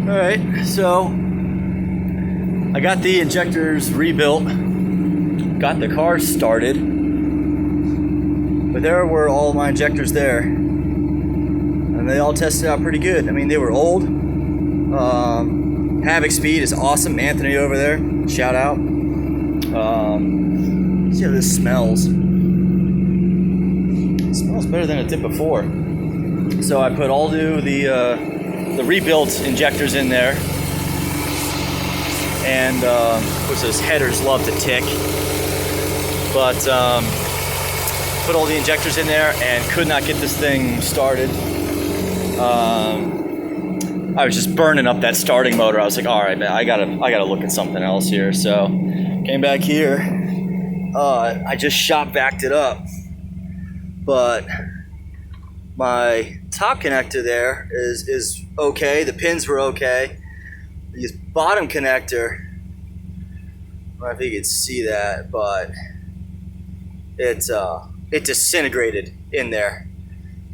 Alright, so I got the injectors rebuilt, got the car started, but there were all my injectors there, and they all tested out pretty good. I mean, they were old. Havoc Speed is awesome. Anthony over there, shout out. See how this smells. It smells better than it did before. So I put all the rebuilt injectors in there, and of course those headers love to tick, but put all the injectors in there and could not get this thing started. I was just burning up that starting motor. I was like, all right, man, I gotta look at something else here. So came back here. I just shop vacked it up, but my top connector there is okay. The pins were okay. This bottom connector, I don't know if you can see that, but it disintegrated in there.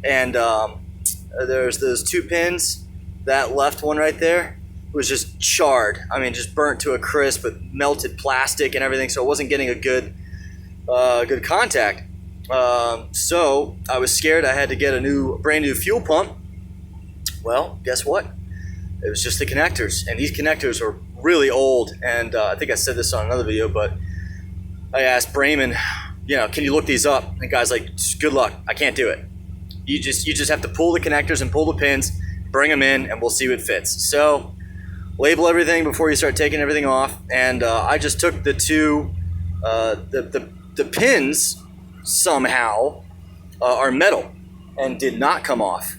And there's those two pins. That left one right there was just charred. I mean, just burnt to a crisp, but melted plastic and everything, so it wasn't getting a good contact. So I was scared I had to get a brand new fuel pump. Well, guess what? It was just the connectors, and these connectors are really old. And I think I said this on another video, but I asked Brayman, can you look these up? And the guy's like, good luck, I can't do it. You just have to pull the connectors and pull the pins, bring them in, and we'll see what fits. So label everything before you start taking everything off. And I just took the two, the pins somehow are metal and did not come off.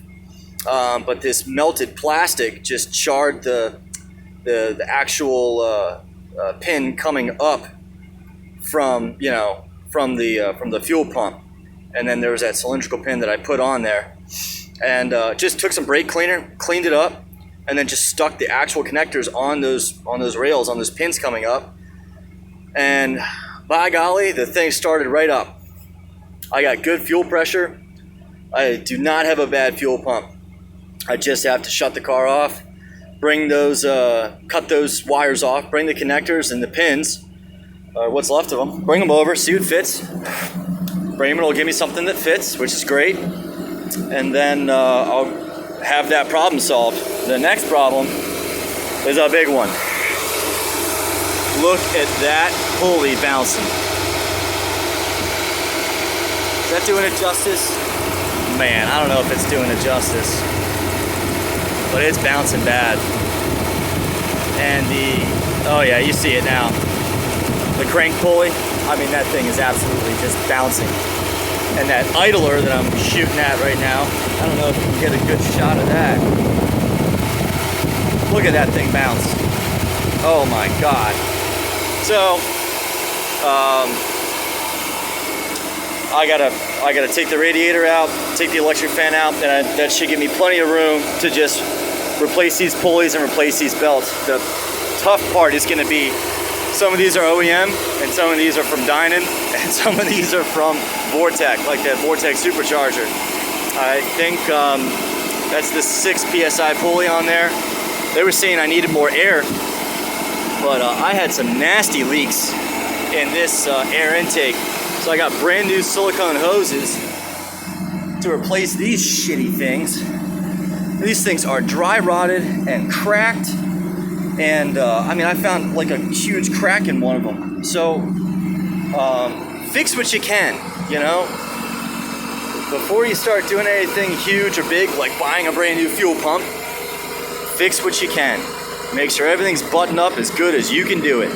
But this melted plastic just charred the actual pin coming up from the fuel pump, and then there was that cylindrical pin that I put on there, and just took some brake cleaner, cleaned it up, and then just stuck the actual connectors on those rails, on those pins coming up, and by golly, the thing started right up. I got good fuel pressure. I do not have a bad fuel pump. I just have to shut the car off, bring those, cut those wires off, bring the connectors and the pins, what's left of them, bring them over, see what fits. Brayman will give me something that fits, which is great, and then I'll have that problem solved. The next problem is a big one. Look at that pulley bouncing. Is that doing it justice? Man, I don't know if it's doing it justice, but it's bouncing bad. And oh yeah, you see it now. The crank pulley, I mean, that thing is absolutely just bouncing. And that idler that I'm shooting at right now, I don't know if you can get a good shot of that. Look at that thing bounce. Oh my God. So, I gotta take the radiator out, take the electric fan out, and that should give me plenty of room to just replace these pulleys and replace these belts. The tough part is gonna be, some of these are OEM, and some of these are from Dynon, and some of these are from Vortec, like that Vortec supercharger. I think that's the 6 PSI pulley on there. They were saying I needed more air, but I had some nasty leaks in this air intake. So I got brand new silicone hoses to replace these shitty things. These things are dry rotted and cracked. And I mean, I found like a huge crack in one of them. So fix what you can, Before you start doing anything huge or big, like buying a brand new fuel pump, fix what you can. Make sure everything's buttoned up as good as you can do it,